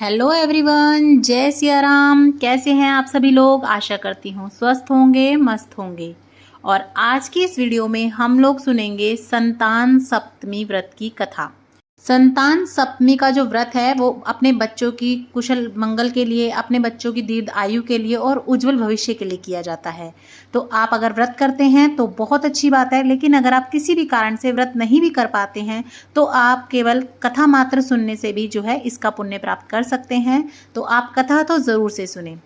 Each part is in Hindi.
हेलो एवरीवन, जय सिया राम। कैसे हैं आप सभी लोग? आशा करती हूँ स्वस्थ होंगे, मस्त होंगे। और आज की इस वीडियो में हम लोग सुनेंगे संतान सप्तमी व्रत की कथा। संतान सप्तमी का जो व्रत है वो अपने बच्चों की कुशल मंगल के लिए, अपने बच्चों की दीर्घ आयु के लिए और उज्जवल भविष्य के लिए किया जाता है। तो आप अगर व्रत करते हैं तो बहुत अच्छी बात है, लेकिन अगर आप किसी भी कारण से व्रत नहीं भी कर पाते हैं तो आप केवल कथा मात्र सुनने से भी जो है इसका पुण्य प्राप्त कर सकते हैं। तो आप कथा तो ज़रूर से सुनें।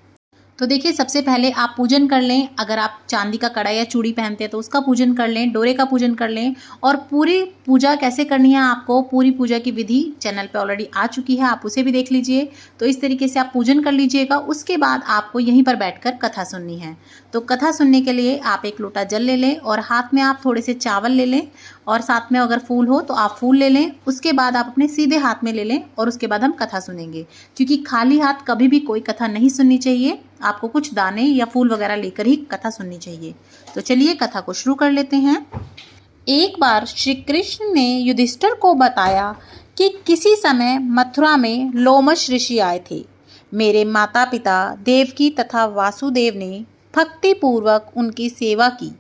तो देखिए, सबसे पहले आप पूजन कर लें। अगर आप चांदी का कड़ा या चूड़ी पहनते हैं तो उसका पूजन कर लें, डोरे का पूजन कर लें। और पूरी पूजा कैसे करनी है, आपको पूरी पूजा की विधि चैनल पे ऑलरेडी आ चुकी है, आप उसे भी देख लीजिए। तो इस तरीके से आप पूजन कर लीजिएगा। उसके बाद आपको यहीं पर बैठकर कथा सुननी है। तो कथा सुनने के लिए आप एक लोटा जल ले लें और हाथ में आप थोड़े से चावल ले लें और साथ में अगर फूल हो तो आप फूल ले लें। उसके बाद आप अपने सीधे हाथ में ले लें और उसके बाद हम कथा सुनेंगे, क्योंकि खाली हाथ कभी भी कोई कथा नहीं सुननी चाहिए। आपको कुछ दाने या फूल वगैरह लेकर ही कथा सुननी चाहिए। तो चलिए कथा को शुरू कर लेते हैं। एक बार श्री कृष्ण ने युधिष्ठिर को बताया कि किसी समय मथुरा में लोमश ऋषि आए थे। मेरे माता पिता देवकी तथा वासुदेव ने भक्ति पूर्वक उनकी सेवा की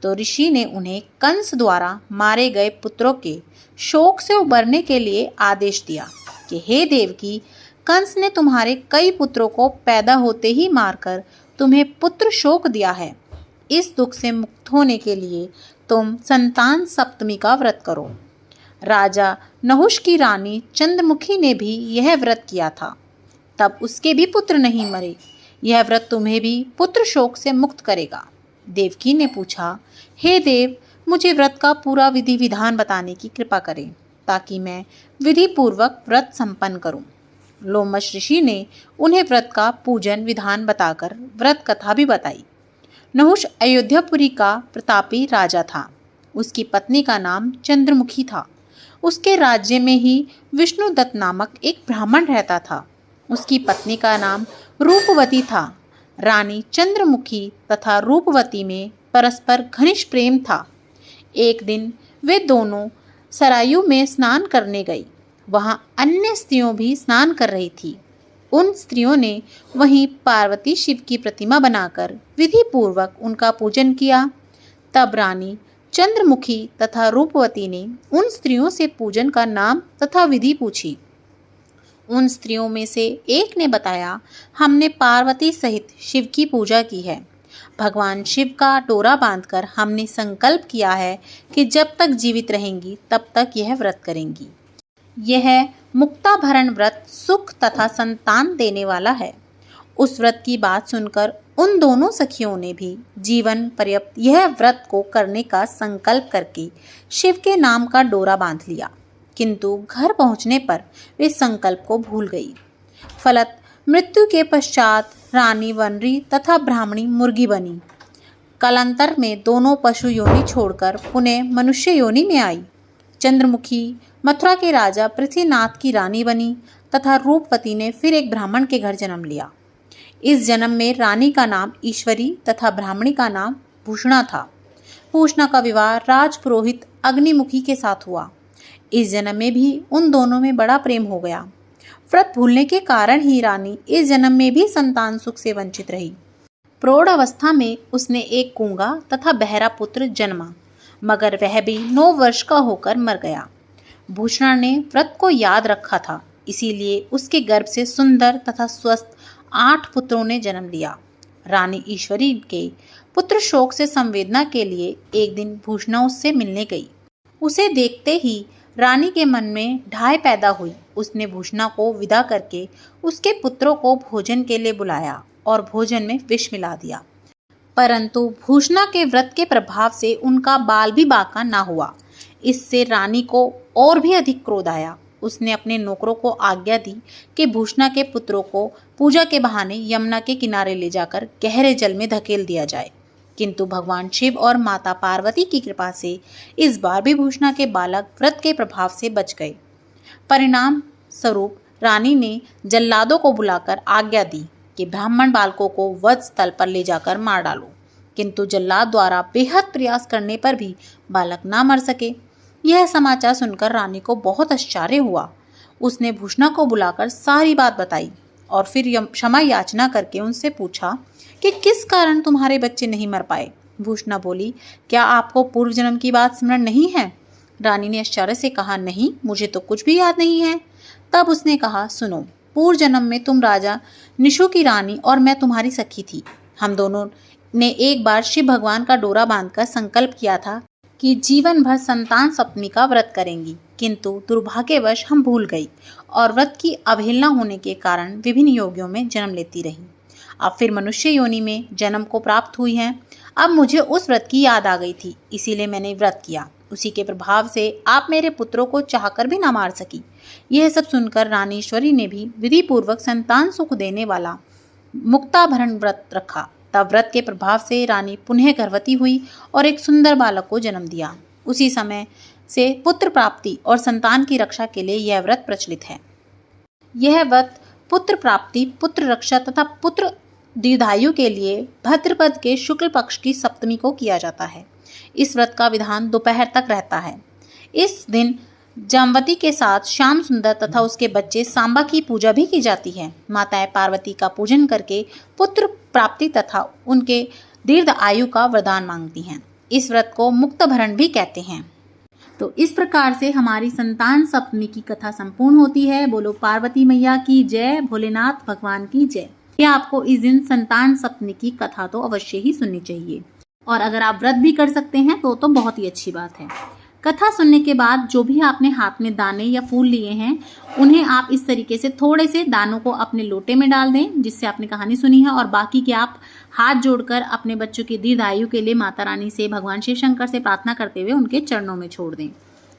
तो ऋषि ने उन्हें कंस द्वारा मारे गए पुत्रों के शोक से उबरने के लिए आदेश दिया कि हे देवकी, कंस ने तुम्हारे कई पुत्रों को पैदा होते ही मारकर तुम्हें पुत्र शोक दिया है। इस दुख से मुक्त होने के लिए तुम संतान सप्तमी का व्रत करो। राजा नहुष की रानी चंद्रमुखी ने भी यह व्रत किया था, तब उसके भी पुत्र नहीं मरे। यह व्रत तुम्हें भी पुत्र शोक से मुक्त करेगा। देवकी ने पूछा, हे देव, मुझे व्रत का पूरा विधि विधान बताने की कृपा करें ताकि मैं विधि पूर्वक व्रत संपन्न करूं। लोमश ऋषि ने उन्हें व्रत का पूजन विधान बताकर व्रत कथा भी बताई। नहुष अयोध्यापुरी का प्रतापी राजा था। उसकी पत्नी का नाम चंद्रमुखी था। उसके राज्य में ही विष्णुदत्त नामक एक ब्राह्मण रहता था। उसकी पत्नी का नाम रूपवती था। रानी चंद्रमुखी तथा रूपवती में परस्पर घनिष्ठ प्रेम था। एक दिन वे दोनों सरायू में स्नान करने गई। वहाँ अन्य स्त्रियों भी स्नान कर रही थी। उन स्त्रियों ने वहीं पार्वती शिव की प्रतिमा बनाकर विधि पूर्वक उनका पूजन किया। तब रानी चंद्रमुखी तथा रूपवती ने उन स्त्रियों से पूजन का नाम तथा विधि पूछी। उन स्त्रियों में से एक ने बताया, हमने पार्वती सहित शिव की पूजा की है। भगवान शिव का डोरा बांधकर हमने संकल्प किया है कि जब तक जीवित रहेंगी तब तक यह व्रत करेंगी। यह मुक्ताभरण व्रत सुख तथा संतान देने वाला है। उस व्रत की बात सुनकर उन दोनों सखियों ने भी जीवन पर्यंत यह व्रत को करने का संकल्प करके शिव के नाम का डोरा बांध लिया, किंतु घर पहुंचने पर वे संकल्प को भूल गई। फलत मृत्यु के पश्चात रानी वनरी तथा ब्राह्मणी मुर्गी बनी। कालांतर में दोनों पशु योनि छोड़कर पुनः मनुष्य योनि में आई। चंद्रमुखी मथुरा के राजा पृथ्वीनाथ की रानी बनी तथा रूपवती ने फिर एक ब्राह्मण के घर जन्म लिया। इस जन्म में रानी का नाम ईश्वरी तथा ब्राह्मणी का नाम भूषणा था। भूषणा का विवाह राजपुरोहित अग्निमुखी के साथ हुआ। इस जन्म में भी उन दोनों में बड़ा प्रेम हो गया। व्रत भूलने के कारण ही रानी इस जन्म में भी संतान सुख से वंचित रही। प्रौढ़ अवस्था में उसने एक गूंगा तथा बहरा पुत्र जन्मा, मगर वह भी 9 वर्ष का होकर मर गया। भूषणा ने व्रत को याद रखा था, इसीलिए उसके गर्भ से सुंदर तथा स्वस्थ 8 पुत्रों ने जन्म लिया। रानी ईश्वरी के पुत्र शोक से संवेदना के लिए एक दिन भूषणा उससे मिलने गई। उसे देखते ही रानी के मन में ढाई पैदा हुई। उसने भूषणा को विदा करके उसके पुत्रों को भोजन के लिए बुलाया और भोजन में विष मिला दिया, परंतु भूषणा के व्रत के प्रभाव से उनका बाल भी बाका ना हुआ। इससे रानी को और भी अधिक क्रोध आया। उसने अपने नौकरों को आज्ञा दी कि भूषणा के पुत्रों को पूजा के बहाने यमुना के किनारे ले जाकर गहरे जल में धकेल दिया जाए, किंतु भगवान शिव और माता पार्वती की कृपा से इस बार भी भूषणा के बालक व्रत के प्रभाव से बच गए। परिणाम स्वरूप रानी ने जल्लादों को बुलाकर आज्ञा दी कि ब्राह्मण बालकों को वध स्थल पर ले जाकर मार डालो, किंतु जल्लाद द्वारा बेहद प्रयास करने पर भी बालक ना मर सके। यह समाचार सुनकर रानी को बहुत आश्चर्य हुआ। उसने भूषणा को बुलाकर सारी बात बताई और फिर क्षमा याचना करके उनसे पूछा कि किस कारण तुम्हारे बच्चे नहीं मर पाए। भूषणा बोली, क्या आपको पूर्व जन्म की बात स्मरण नहीं है? रानी ने आश्चर्य से कहा, नहीं, मुझे तो कुछ भी याद नहीं है। तब उसने कहा, सुनो, पूर्व जन्म में तुम राजा निशु की रानी और मैं तुम्हारी सखी थी। हम दोनों ने एक बार शिव भगवान का डोरा बांधकर संकल्प किया था कि जीवन भर संतान सप्तमी का व्रत करेंगी, किंतु दुर्भाग्यवश हम भूल गई और व्रत की अवहेलना होने के कारण विभिन्न योनियों में जन्म लेती रही। अब फिर मनुष्य योनि में जन्म को प्राप्त हुई है। अब मुझे उस व्रत की याद आ गई थी, इसीलिए मैंने व्रत किया। उसी के प्रभाव से आप मेरे पुत्रों को चाहकर भी ना मार सकी। यह सब सुनकर रानीश्वरी ने भी विधि पूर्वक संतान सुख देने वाला मुक्ताभरण व्रत रखा। तब व्रत के प्रभाव से रानी पुनः गर्भवती हुई और एक सुंदर बालक को जन्म दिया। उसी समय से पुत्र प्राप्ति और संतान की रक्षा के लिए यह व्रत प्रचलित है। यह व्रत पुत्र प्राप्ति, पुत्र रक्षा तथा पुत्र दीर्घायु के लिए भाद्रपद के शुक्ल पक्ष की सप्तमी को किया जाता है। इस व्रत का विधान दोपहर तक रहता है। इस दिन जामवती के साथ श्याम सुंदर तथा उसके बच्चे सांबा की पूजा भी की जाती है। माताएं पार्वती का पूजन करके पुत्र प्राप्ति तथा उनके दीर्घ आयु का वरदान मांगती हैं। इस व्रत को मुक्तभरण भी कहते हैं। तो इस प्रकार से हमारी संतान सप्तमी की कथा संपूर्ण होती है। बोलो पार्वती मैया की जय, भोलेनाथ भगवान की जय। ये आपको इस दिन संतान सप्तमी की कथा तो अवश्य ही सुननी चाहिए, और अगर आप व्रत भी कर सकते हैं तो बहुत ही अच्छी बात है। कथा सुनने के बाद जो भी आपने हाथ में दाने या फूल लिए हैं, उन्हें आप इस तरीके से थोड़े से दानों को अपने लोटे में डाल दें जिससे आपने कहानी सुनी है, और बाकी के आप हाथ जोड़कर अपने बच्चों की दीर्घायु के लिए माता रानी से, भगवान शिव शंकर से प्रार्थना करते हुए उनके चरणों में छोड़ दें।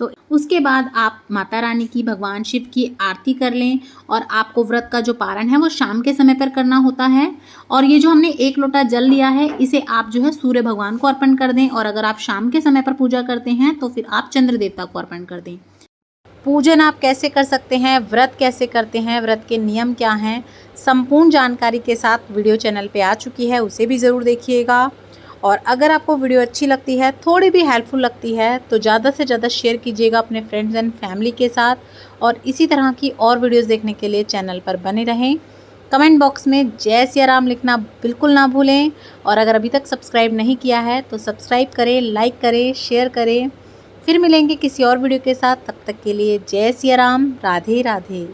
तो उसके बाद आप माता रानी की, भगवान शिव की आरती कर लें, और आपको व्रत का जो पारण है वो शाम के समय पर करना होता है। और ये जो हमने 1 लोटा जल लिया है, इसे आप जो है सूर्य भगवान को अर्पण कर दें, और अगर आप शाम के समय पर पूजा करते हैं तो फिर आप चंद्र देवता को अर्पण कर दें। पूजन आप कैसे कर सकते हैं, व्रत कैसे करते हैं, व्रत के नियम क्या हैं, संपूर्ण जानकारी के साथ वीडियो चैनल पे आ चुकी है, उसे भी ज़रूर देखिएगा। और अगर आपको वीडियो अच्छी लगती है, थोड़ी भी हेल्पफुल लगती है, तो ज़्यादा से ज़्यादा शेयर कीजिएगा अपने फ्रेंड्स एंड फैमिली के साथ। और इसी तरह की और वीडियोस देखने के लिए चैनल पर बने रहें। कमेंट बॉक्स में जय सिया राम लिखना बिल्कुल ना भूलें, और अगर अभी तक सब्सक्राइब नहीं किया है तो सब्सक्राइब करें, लाइक करें, शेयर करें। फिर मिलेंगे किसी और वीडियो के साथ, तब तक के लिए जय सिया राम, राधे राधे।